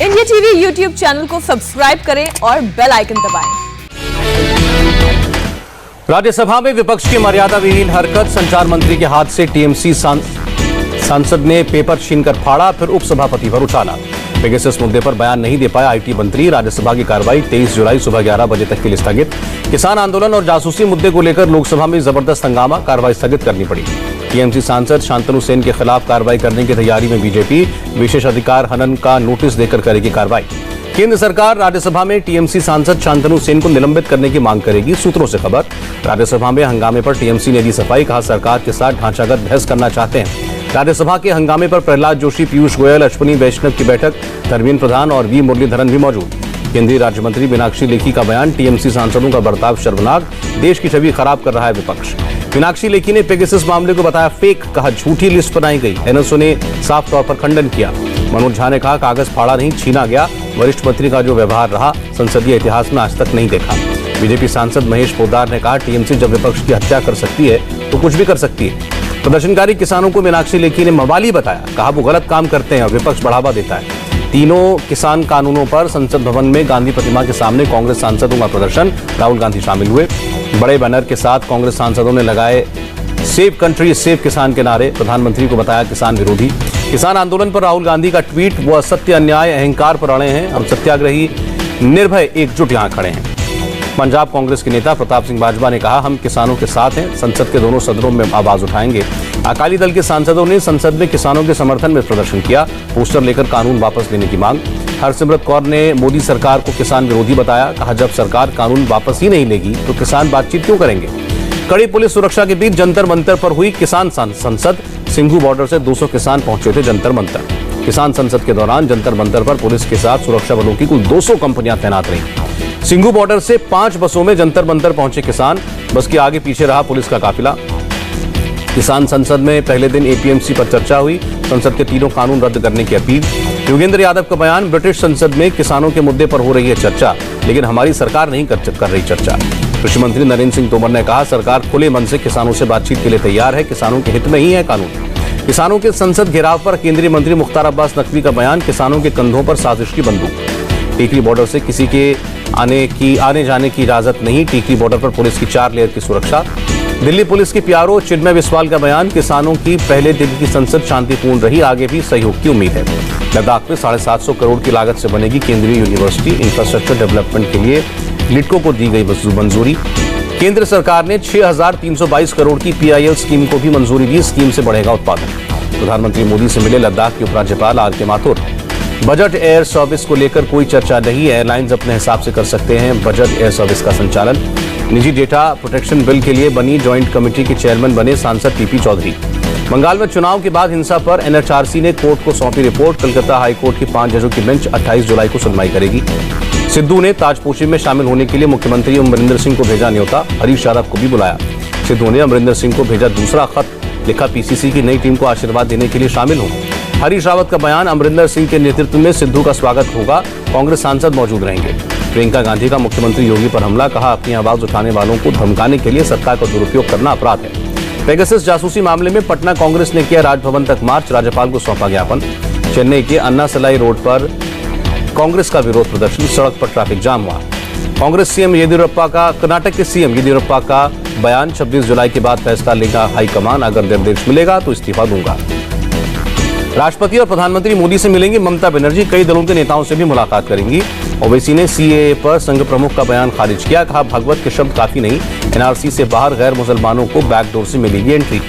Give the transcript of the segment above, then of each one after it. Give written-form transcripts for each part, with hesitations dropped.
India TV YouTube channel को subscribe करें और बेल आइकन दबाएं। राज्यसभा में विपक्ष की मर्यादा विहीन हरकत, संचार मंत्री के हाथ से टीएमसी सांसद ने पेपर छीनकर फाड़ा, फिर उपसभापति पर उछाला। पेगासस मुद्दे पर बयान नहीं दे पाया आईटी मंत्री, राज्यसभा की कार्रवाई 23 जुलाई सुबह 11 बजे तक के लिए स्थगित। किसान आंदोलन और जासूसी मुद्दे को लेकर लोकसभा में जबरदस्त हंगामा, कार्रवाई स्थगित करनी पड़ी। टीएमसी सांसद शांतनु सेन के खिलाफ कार्रवाई करने की तैयारी में बीजेपी, विशेष अधिकार हनन का नोटिस देकर करेगी कार्रवाई। केंद्र सरकार राज्यसभा में टीएमसी सांसद शांतनु सेन को निलंबित करने की मांग करेगी, सूत्रों से खबर। राज्यसभा में हंगामे पर टीएमसी ने दी सफाई, कहा सरकार के साथ ढांचागत बहस करना चाहते हैं। राज्यसभा के हंगामे पर प्रहलाद जोशी, पीयूष गोयल, अश्विनी वैष्णव की बैठक, धर्मेंद्र प्रधान और वी मुरलीधरन भी मौजूद। केंद्रीय राज्य मंत्री मीनाक्षी लेखी का बयान, टीएमसी सांसदों का बर्ताव शर्मनाक, देश की छवि खराब कर रहा है विपक्ष। मीनाक्षी लेखी ने पेगासस मामले को बताया फेक, कहा झूठी लिस्ट बनाई गई। एनएसओ ने साफ तौर पर खंडन किया। मनोज झा ने कहा कागज फाड़ा नहीं, छीना गया। वरिष्ठ मंत्री का जो व्यवहार रहा संसदीय इतिहास में आज तक नहीं देखा। बीजेपी सांसद महेश पोद्दार ने कहा टीएमसी जब विपक्ष की हत्या कर सकती है तो कुछ भी कर सकती है। प्रदर्शनकारी किसानों को मीनाक्षी लेखी ने मवाली बताया, कहा वो गलत काम करते हैं और विपक्ष बढ़ावा देता है। तीनों किसान कानूनों पर संसद भवन में गांधी प्रतिमा के सामने कांग्रेस सांसदों का प्रदर्शन, राहुल गांधी शामिल हुए। बड़े बैनर के साथ कांग्रेस सांसदों ने लगाए सेव कंट्री सेव किसान के नारे, प्रधानमंत्री को बताया किसान विरोधी। किसान आंदोलन पर राहुल गांधी का ट्वीट, वो असत्य, अन्याय, अहंकार पर अड़े हैं, हम सत्याग्रही निर्भय एकजुट यहां खड़े हैं। पंजाब कांग्रेस के नेता प्रताप सिंह बाजवा ने कहा हम किसानों के साथ हैं, संसद के दोनों सदनों में आवाज उठाएंगे। अकाली दल के सांसदों ने संसद में किसानों के समर्थन में प्रदर्शन किया, पोस्टर लेकर कानून वापस लेने की मांग। हरसिमरत कौर ने मोदी सरकार को किसान विरोधी बताया, कहा जब सरकार कानून वापस ही नहीं लेगी तो किसान बातचीत क्यों करेंगे। कड़ी पुलिस सुरक्षा के बीच जंतर मंतर पर हुई किसान संसद, सिंघू बॉर्डर से 200 किसान पहुंचे थे जंतर मंतर। किसान संसद के दौरान जंतर मंतर पर पुलिस के साथ सुरक्षा बलों की कुल 200 कंपनियां तैनात रहीं। सिंघू बॉर्डर से 5 बसों में जंतर मंतर पहुंचे किसान, बस के आगे पीछे रहा पुलिस का काफिला। किसान संसद में पहले दिन एपीएमसी पर चर्चा हुई, संसद के तीनों कानून रद्द करने की अपील। योगेंद्र यादव का बयान, ब्रिटिश संसद में किसानों के मुद्दे पर हो रही है चर्चा, लेकिन हमारी सरकार नहीं कर रही चर्चा। कृषि मंत्री नरेंद्र सिंह तोमर ने कहा सरकार खुले मन से किसानों से बातचीत के लिए तैयार है, किसानों के हित में ही है कानून। किसानों के संसद घेराव पर केंद्रीय मंत्री मुख्तार अब्बास नकवी का बयान, किसानों के कंधों पर साजिश की बंदूक। टीकरी बॉर्डर से किसी के आने जाने की इजाजत नहीं, टीकरी बॉर्डर पर पुलिस की 4 लेयर की सुरक्षा। दिल्ली पुलिस के पीआरओ चिन्मय बिस्वाल का बयान, किसानों की पहले दिन की संसद शांतिपूर्ण रही, आगे भी सहयोग की उम्मीद है। लद्दाख में 750 करोड़ की लागत से बनेगी केंद्रीय यूनिवर्सिटी, इंफ्रास्ट्रक्चर डेवलपमेंट के लिए लिडको को दी गई मंजूरी। केंद्र सरकार ने 6322 करोड़ की पीआईएल स्कीम को भी मंजूरी दी, स्कीम से बढ़ेगा उत्पादन। प्रधानमंत्री मोदी से मिले लद्दाख के उपराज्यपाल आर के माथुर। बजट एयर सर्विस को लेकर कोई चर्चा नहीं, एयरलाइंस अपने हिसाब से कर सकते हैं बजट एयर सर्विस का संचालन। निजी डेटा प्रोटेक्शन बिल के लिए बनी ज्वाइंट कमेटी के चेयरमैन बने सांसद पीपी चौधरी। बंगाल में चुनाव के बाद हिंसा पर एनएचआरसी ने कोर्ट को सौंपी रिपोर्ट, कलकत्ता हाईकोर्ट की 5 जजों की बेंच 28 जुलाई को सुनवाई करेगी। सिद्धू ने ताजपोशी में शामिल होने के लिए मुख्यमंत्री अमरिंदर सिंह को भेजा न्योता, हरीश यादव को भी बुलाया। सिद्धू ने अमरिंदर सिंह को भेजा दूसरा खत, लिखा पीसीसी की नई टीम को आशीर्वाद देने के लिए शामिल हो। हरीश रावत का बयान, अमरिंदर सिंह के नेतृत्व में सिद्धू का स्वागत होगा, कांग्रेस सांसद मौजूद रहेंगे। प्रियंका गांधी का मुख्यमंत्री योगी पर हमला, कहा अपनी आवाज उठाने वालों को धमकाने के लिए सत्ता का दुरुपयोग करना अपराध है। पेगासस जासूसी मामले में पटना कांग्रेस ने किया राजभवन तक मार्च, राज्यपाल को सौंपा ज्ञापन। चेन्नई के अन्ना सलाई रोड पर कांग्रेस का विरोध प्रदर्शन, सड़क पर ट्रैफिक जाम हुआ। कांग्रेस सीएम येदियुरप्पा का, कर्नाटक के सीएम येदियुरप्पा का बयान, 26 जुलाई के बाद फैसला लेगा हाईकमान, अगर निर्देश मिलेगा तो इस्तीफा दूंगा। राष्ट्रपति और प्रधानमंत्री मोदी से मिलेंगी ममता बनर्जी, कई दलों के नेताओं से भी मुलाकात करेंगी। ओवैसी ने सीएए पर संघ प्रमुख का बयान खारिज किया, कहा भागवत के शब्द काफी नहीं, एनआरसी से बाहर गैर मुसलमानों को बैकडोर से मिलेगी एंट्री।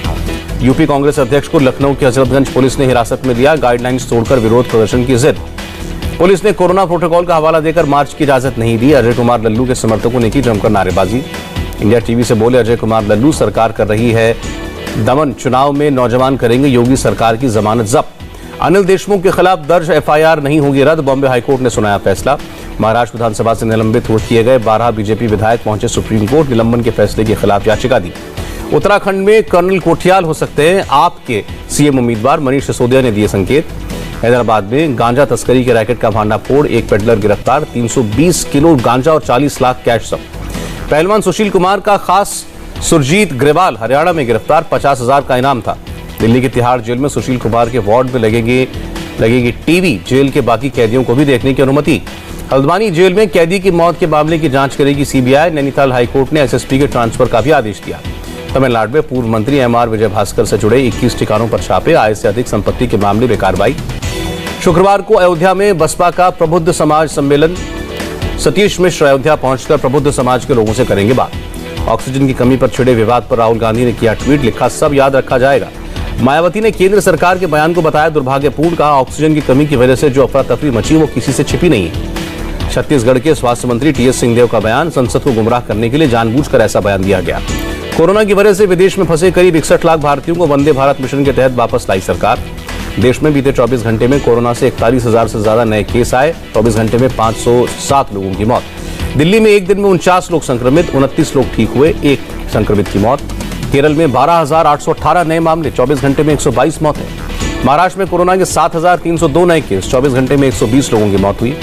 यूपी कांग्रेस अध्यक्ष को लखनऊ की हजरतगंज पुलिस ने हिरासत में लिया, गाइडलाइंस तोड़कर विरोध प्रदर्शन की जिद। पुलिस ने कोरोना प्रोटोकॉल का हवाला देकर मार्च की इजाजत नहीं दी, अजय कुमार लल्लू के समर्थकों ने की जमकर नारेबाजी। इंडिया टीवी से बोले अजय कुमार लल्लू, सरकार कर रही है दमन, चुनाव में नौजवान करेंगे योगी सरकार की जमानत जब्त। अनिल देशमुख के खिलाफ दर्ज एफआईआर नहीं होगी रद्द, बॉम्बे हाईकोर्ट ने सुनाया फैसला। महाराष्ट्र विधानसभा से निलंबित किए गए 12 बीजेपी विधायक पहुंचे सुप्रीम कोर्ट, निलंबन के फैसले के खिलाफ याचिका दी। उत्तराखंड में कर्नल कोठियाल हो सकते हैं आपके सीएम उम्मीदवार, मनीष सिसोदिया ने दिए संकेत। हैदराबाद में गांजा तस्करी के रैकेट का भांडाफोड़, एक पेडलर गिरफ्तार, 320 किलो गांजा और 40 लाख कैश जब्त। पहलवान सुशील कुमार का खास सुरजीत ग्रेवाल हरियाणा में गिरफ्तार, 50,000 का इनाम था। दिल्ली की तिहाड़ जेल में सुशील कुमार के वार्ड में लगेंगे लगेगी टीवी, जेल के बाकी कैदियों को भी देखने की अनुमति। हल्द्वानी जेल में कैदी की मौत के मामले की जांच करेगी सीबीआई। नैनीताल हाईकोर्ट ने एसएसपी के ट्रांसफर का भी आदेश दिया। तमिलनाडु में पूर्व मंत्री एमआर विजय भास्कर से जुड़े 21 ठिकानों पर छापे, आय से अधिक संपत्ति के मामले में कार्रवाई। शुक्रवार को अयोध्या में बसपा का प्रबुद्ध समाज सम्मेलन। सतीश मिश्र अयोध्या पहुंचकर प्रबुद्ध समाज के लोगों से करेंगे बात। ऑक्सीजन की कमी पर छिड़े विवाद पर राहुल गांधी ने किया ट्वीट, लिखा सब याद रखा जाएगा। मायावती ने केंद्र सरकार के बयान को बताया दुर्भाग्यपूर्ण, कहा ऑक्सीजन की कमी की वजह से जो अफरा तफरी मची वो किसी से छिपी नहीं है। छत्तीसगढ़ के स्वास्थ्य मंत्री टीएस सिंहदेव का बयान, संसद को गुमराह करने के लिए जानबूझकर ऐसा बयान दिया गया। कोरोना की वजह से विदेश में फंसे करीब 61 लाख भारतीयों को वंदे भारत मिशन के तहत वापस लाई सरकार। देश में बीते 24 घंटे में कोरोना से 41,000 से ज्यादा नए केस आए। 24 घंटे में 507 लोगों की मौत। दिल्ली में एक दिन में 49 लोग संक्रमित, 29 लोग ठीक हुए, एक संक्रमित की मौत। केरल में 12,818 नए मामले, 24 घंटे में 122 मौतें। महाराष्ट्र में कोरोना के 7,302 नए केस, 24 घंटे में 120 लोगों की मौत हुई।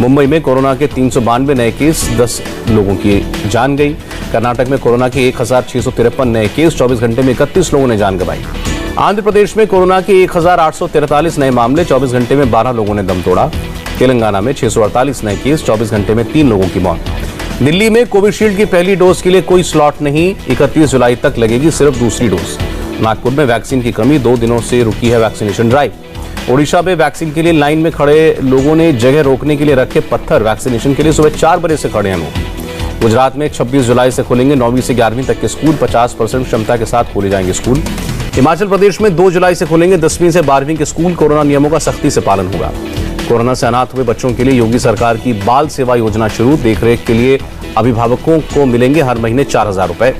मुंबई में कोरोना के 392 नए केस, 10 लोगों की जान गई। कर्नाटक में कोरोना के 1,653 नए केस, 24 घंटे में 31 लोगों ने जान गंवाई। आंध्र प्रदेश में कोरोना के 1,843 नए मामले, 24 घंटे में 12 लोगों ने दम तोड़ा। तेलंगाना में 648 नए केस, 24 घंटे में 3 लोगों की मौत। दिल्ली में कोविशील्ड की पहली डोज के लिए कोई स्लॉट नहीं, 31 जुलाई तक लगेगी सिर्फ दूसरी डोज। नागपुर में वैक्सीन की कमी, 2 दिनों से रुकी है वैक्सीनेशन ड्राइव। ओडिशा में वैक्सीन के लिए लाइन में खड़े लोगों ने जगह रोकने के लिए रखे पत्थर, वैक्सीनेशन के लिए सुबह 4 बजे से खड़े हैं लोग। गुजरात में 26 जुलाई से खुलेंगे 9वीं से 11वीं तक के स्कूल, 50% क्षमता के साथ खोले जाएंगे स्कूल। हिमाचल प्रदेश में 2 जुलाई से खुलेंगे 10वीं से 12वीं के स्कूल, कोरोना नियमों का सख्ती से पालन होगा। कोरोना से अनाथ हुए बच्चों के लिए योगी सरकार की बाल सेवा योजना शुरू, देखरेख के लिए अभिभावकों को मिलेंगे हर महीने 4,000 रुपए।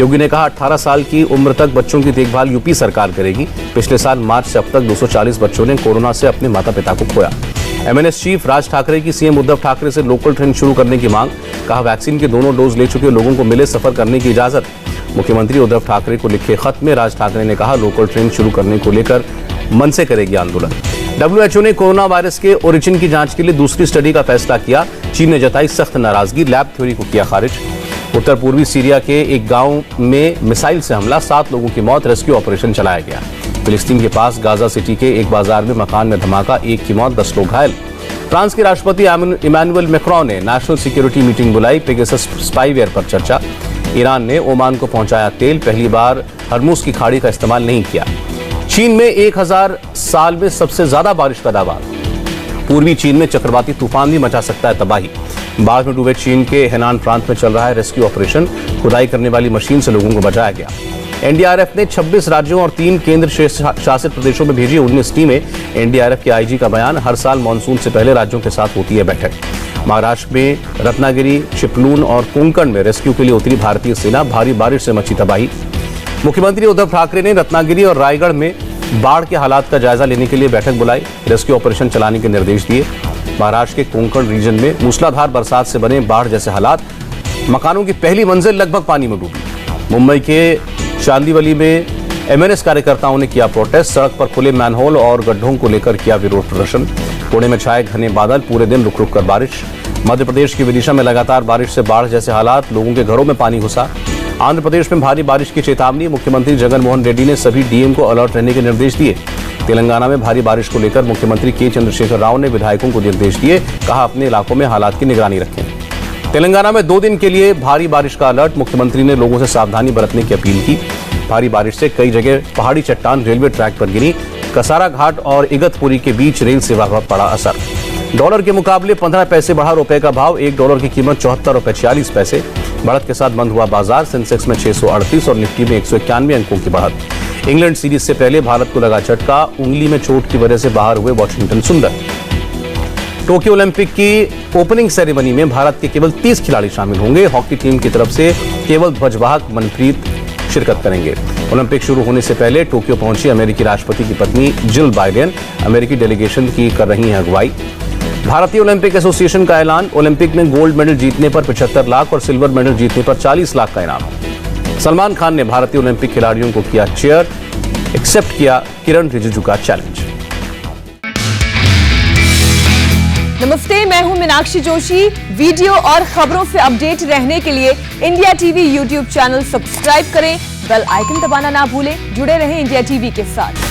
योगी ने कहा 18 साल की उम्र तक बच्चों की देखभाल यूपी सरकार करेगी। पिछले साल मार्च से अब तक 240 बच्चों ने कोरोना से अपने माता पिता को खोया। एमएनएस चीफ राज ठाकरे की सीएम उद्धव ठाकरे से लोकल ट्रेन शुरू करने की मांग, कहा वैक्सीन के दोनों डोज ले चुके लोगों को मिले सफर करने की इजाजत। मुख्यमंत्री उद्धव ठाकरे को लिखे खत में राज ठाकरे ने कहा लोकल ट्रेन शुरू करने को लेकर मन से करेगी आंदोलन। WHO ने कोरोना वायरस के ओरिजिन की जांच के लिए दूसरी स्टडी का फैसला किया। चीन ने जताई सख्त नाराजगी, लैब थ्योरी को किया खारिज। उत्तर पूर्वी सीरिया के एक गांव में मिसाइल से हमला, 7 लोगों की मौत, रेस्क्यू ऑपरेशन चलाया गया। फिलिस्तीन के पास गाजा सिटी के एक बाजार में मकान में धमाका, 1 की मौत, 10 लोग घायल। फ्रांस के राष्ट्रपति इमैनुअल मैक्रों ने नेशनल सिक्योरिटी मीटिंग बुलाई, पेगासस स्पाईवेयर पर चर्चा। ईरान ने ओमान को पहुंचाया तेल, पहली बार हरमुज की खाड़ी का इस्तेमाल नहीं किया। चीन में 1000 साल में सबसे ज्यादा बारिश का दावा। पूर्वी चीन में चक्रवाती तूफान भी मचा सकता है तबाही। बाढ़ में डूबे चीन के हेनान प्रांत में चल रहा है रेस्क्यू ऑपरेशन, खुदाई करने वाली मशीन से लोगों को बचाया गया। एनडीआरएफ ने 26 राज्यों और 3 केंद्र शासित प्रदेशों में भेजी 19 टीमें। एनडीआरएफ के आईजी का बयान, हर साल मानसून से पहले राज्यों के साथ होती है बैठक। महाराष्ट्र में रत्नागिरी, चिपलून और कोंकण में रेस्क्यू के लिए उतरी भारतीय सेना, भारी बारिश से मची तबाही। मुख्यमंत्री उद्धव ठाकरे ने रत्नागिरी और रायगढ़ में बाढ़ के हालात का जायजा लेने के लिए बैठक बुलाई, रेस्क्यू ऑपरेशन चलाने के निर्देश दिए। महाराष्ट्र के कोंकण रीजन में मूसलाधार बरसात से बने बाढ़ जैसे हालात, मकानों की पहली मंजिल लगभग पानी में डूबी। मुंबई के चांदीवली में एमएनएस कार्यकर्ताओं ने किया प्रोटेस्ट, सड़क पर खुले मैनहोल और गड्ढों को लेकर किया विरोध प्रदर्शन। पुणे में छाए घने बादल, पूरे दिन रुक रुक कर बारिश। मध्य प्रदेश के विदिशा में लगातार बारिश से बाढ़ जैसे हालात, लोगों के घरों में पानी घुसा। आंध्र प्रदेश में भारी बारिश की चेतावनी, मुख्यमंत्री जगन मोहन रेड्डी ने सभी डीएम को अलर्ट रहने के निर्देश दिए। तेलंगाना में भारी बारिश को लेकर मुख्यमंत्री के चंद्रशेखर राव ने विधायकों को निर्देश दिए, कहा अपने इलाकों में हालात की निगरानी रखें। तेलंगाना में 2 दिन के लिए भारी बारिश का अलर्ट, मुख्यमंत्री ने लोगों से सावधानी बरतने की अपील की। भारी बारिश से कई जगह पहाड़ी चट्टान रेलवे ट्रैक पर गिरी। कसारा घाट और इगतपुरी के बीच रेल सेवा पर पड़ा असर। डॉलर के मुकाबले 15 पैसे बढ़ा रुपए का भाव, 1 डॉलर की कीमत 74 रुपए 46 पैसे। बढ़त के साथ बंद हुआ बाजार, सेंसेक्स में 638 और निफ्टी में 191 अंकों की बढ़त। इंग्लैंड सीरीज से पहले भारत को लगा झटका, उंगली में चोट की वजह से बाहर हुए वॉशिंगटन सुंदर। टोक्यो ओलंपिक की ओपनिंग सेरेमनी में भारत के केवल 30 खिलाड़ी शामिल होंगे। हॉकी टीम की तरफ से केवल ध्वजवाहक मनप्रीत शिरकत करेंगे। ओलंपिक शुरू होने से पहले टोक्यो पहुंची अमेरिकी राष्ट्रपति की पत्नी जिल बाइडेन, अमेरिकी डेलीगेशन की कर रही हैं अगुवाई। भारतीय ओलंपिक एसोसिएशन का ऐलान, ओलंपिक में गोल्ड मेडल जीतने पर 75 लाख और सिल्वर मेडल जीतने पर 40 लाख का इनाम। सलमान खान ने भारतीय ओलंपिक खिलाड़ियों को किया चेयर, एक्सेप्ट किया किरण रिजिजू का चैलेंज। नमस्ते, मैं हूं मीनाक्षी जोशी। वीडियो और खबरों से अपडेट रहने के लिए India TV YouTube channel subscribe करें, बेल आइकन दबाना ना भूलें। जुड़े रहें इंडिया टीवी के साथ।